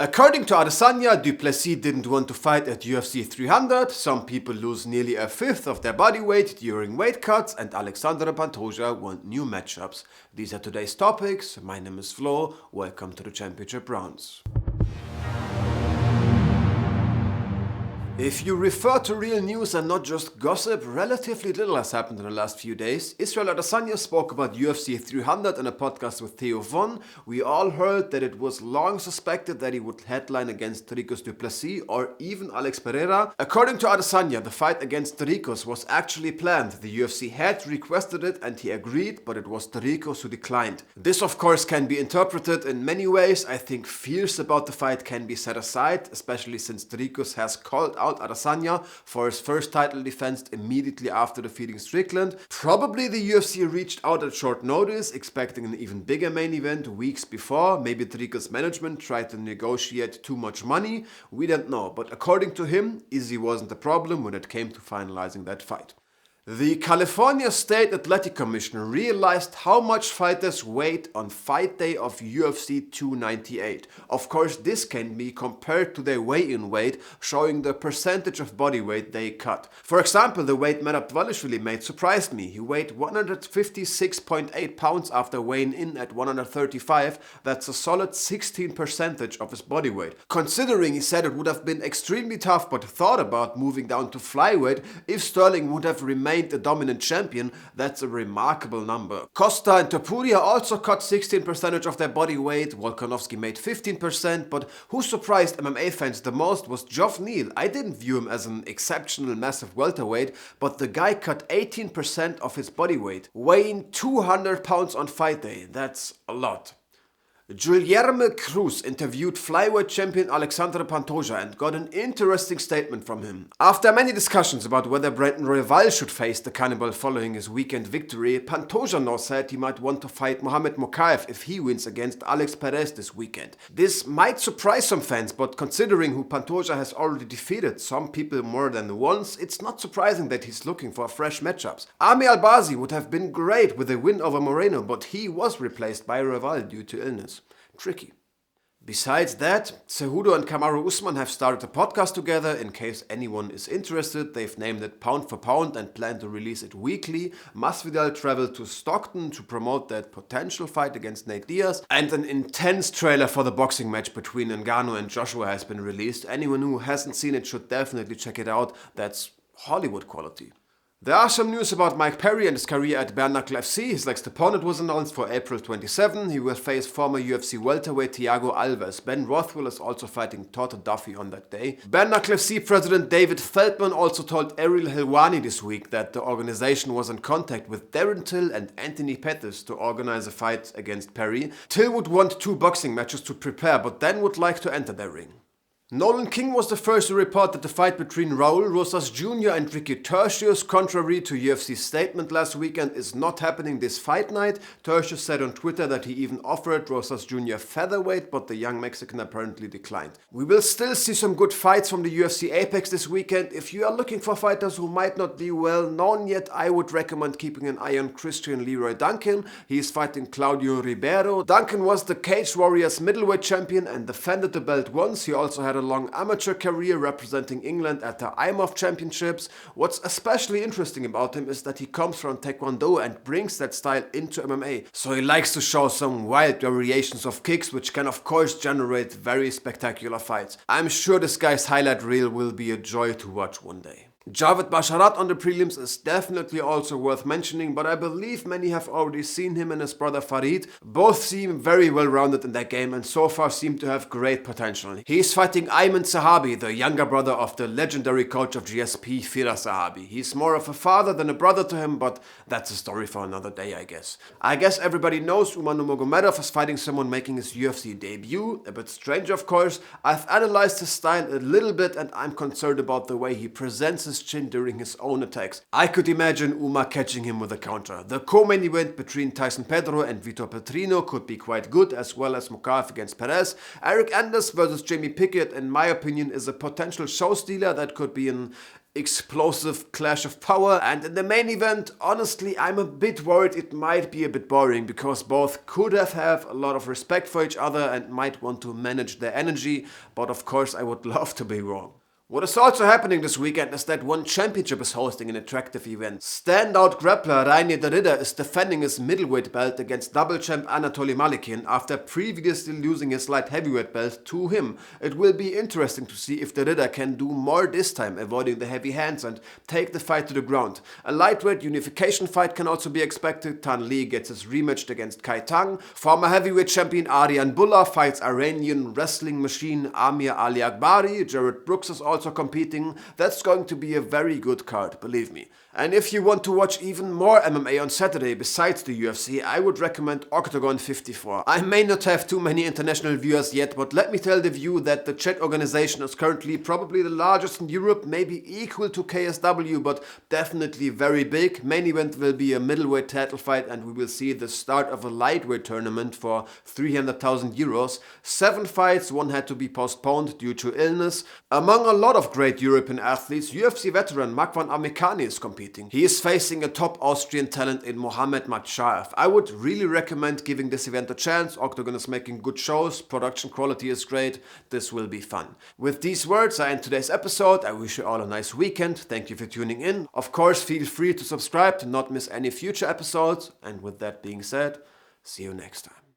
According to Adesanya, Du Plessis didn't want to fight at UFC 300, some people lose nearly a fifth of their body weight during weight cuts, and Alexandre Pantoja want new matchups. These are today's topics. My name is Flo, welcome to the Championship Rounds. If you refer to real news and not just gossip, relatively little has happened in the last few days. Israel Adesanya spoke about UFC 300 in a podcast with Theo Von. We all heard that it was long suspected that he would headline against Dricus Du Plessis or even Alex Pereira. According to Adesanya, the fight against Dricus was actually planned. The UFC had requested it and he agreed, but it was Dricus who declined. This of course can be interpreted in many ways. I think fears about the fight can be set aside, especially since Dricus has called out Adesanya for his first title defense immediately after defeating Strickland. Probably the UFC reached out at short notice, expecting an even bigger main event weeks before. Maybe Dricus' management tried to negotiate too much money. We don't know, but according to him, Izzy wasn't the problem when it came to finalizing that fight. The California State Athletic Commission realized how much fighters weighed on fight day of UFC 298. Of course, this can be compared to their weigh-in weight, showing the percentage of body weight they cut. For example, the weight Merab Dvalishvili made surprised me. He weighed 156.8 pounds after weighing in at 135. That's a solid 16% of his body weight. Considering he said it would have been extremely tough but thought about moving down to flyweight if Sterling would have remained a dominant champion, that's a remarkable number. Costa and Topuria also cut 16% of their body weight. Volkanovski made 15%, but who surprised MMA fans the most was Geoff Neal. I didn't view him as an exceptional massive welterweight, but the guy cut 18% of his body weight, weighing 200 pounds on fight day. That's a lot. Guilherme Cruz interviewed flyweight champion Alexandre Pantoja and got an interesting statement from him. After many discussions about whether Brandon Royval should face the cannibal following his weekend victory, Pantoja now said he might want to fight Mohammad Mokaev if he wins against Alex Perez this weekend. This might surprise some fans, but considering who Pantoja has already defeated, some people more than once, it's not surprising that he's looking for fresh matchups. Ami Albazi would have been great with a win over Moreno, but he was replaced by Royval due to illness. Tricky. Besides that, Cejudo and Kamaru Usman have started a podcast together. In case anyone is interested, they've named it Pound for Pound and plan to release it weekly. Masvidal traveled to Stockton to promote that potential fight against Nate Diaz, and an intense trailer for the boxing match between Ngannou and Joshua has been released. Anyone who hasn't seen it should definitely check it out. That's Hollywood quality. There are some news about Mike Perry and his career at BKFC. His next opponent was announced for April 27. He will face former UFC welterweight Thiago Alves. Ben Rothwell is also fighting Todd Duffy on that day. BKFC president David Feldman also told Ariel Helwani this week that the organization was in contact with Darren Till and Anthony Pettis to organize a fight against Perry. Till would want 2 boxing matches to prepare, but then would like to enter their ring. Nolan King was the first to report that the fight between Raul, Rosas Jr. and Ricky Turcios, contrary to UFC's statement last weekend, is not happening this fight night. Turcios said on Twitter that he even offered Rosas Jr. featherweight, but the young Mexican apparently declined. We will still see some good fights from the UFC Apex this weekend. If you are looking for fighters who might not be well known yet, I would recommend keeping an eye on Christian Leroy Duncan. He is fighting Claudio Ribeiro. Duncan was the Cage Warriors middleweight champion and defended the belt once. He also had a long amateur career representing England at the IMOF Championships. What's especially interesting about him is that he comes from Taekwondo and brings that style into MMA. So he likes to show some wild variations of kicks, which can of course generate very spectacular fights. I'm sure this guy's highlight reel will be a joy to watch one day. Javed Basharat on the prelims is definitely also worth mentioning, but I believe many have already seen him and his brother Farid. Both seem very well rounded in their game and so far seem to have great potential. He is fighting Ayman Sahabi, the younger brother of the legendary coach of GSP, Firas Sahabi. He's more of a father than a brother to him, but that's a story for another day, I guess. I guess everybody knows Umar Nurmagomedov is fighting someone making his UFC debut. A bit strange, of course. I've analyzed his style a little bit and I'm concerned about the way he presents his chin during his own attacks. I could imagine Umar catching him with a counter. The co-main event between Tyson Pedro and Vitor Petrino could be quite good, as well as Mokaev against Perez. Eric Anders versus Jamie Pickett, in my opinion, is a potential show stealer that could be an explosive clash of power. And in the main event, honestly, I'm a bit worried it might be a bit boring, because both could have a lot of respect for each other and might want to manage their energy, but of course I would love to be wrong. What is also happening this weekend is that One Championship is hosting an attractive event. Standout grappler Rainier the Ritter is defending his middleweight belt against double champ Anatoly Malykhin after previously losing his light heavyweight belt to him. It will be interesting to see if the Ritter can do more this time, avoiding the heavy hands and take the fight to the ground. A lightweight unification fight can also be expected. Tan Lee gets his rematch against Kai Tang. Former heavyweight champion Aryan Bulla fights Iranian wrestling machine Amir Ali Akbari. Jared Brooks is also competing. That's going to be a very good card, believe me. And if you want to watch even more MMA on Saturday besides the UFC, I would recommend Oktagon 54. I may not have too many international viewers yet, but let me tell the view that the Czech organization is currently probably the largest in Europe, maybe equal to KSW, but definitely very big. Main event will be a middleweight title fight, and we will see the start of a lightweight tournament for 300,000 euros. 7 fights, one had to be postponed due to illness. Among a lot of great European athletes, UFC veteran Makwan Amikani is competing. He is facing a top Austrian talent in Mohammad Mokaev. I would really recommend giving this event a chance. Oktagon is making good shows, production quality is great, this will be fun. With these words, I end today's episode. I wish you all a nice weekend. Thank you for tuning in. Of course, feel free to subscribe to not miss any future episodes. And with that being said, see you next time.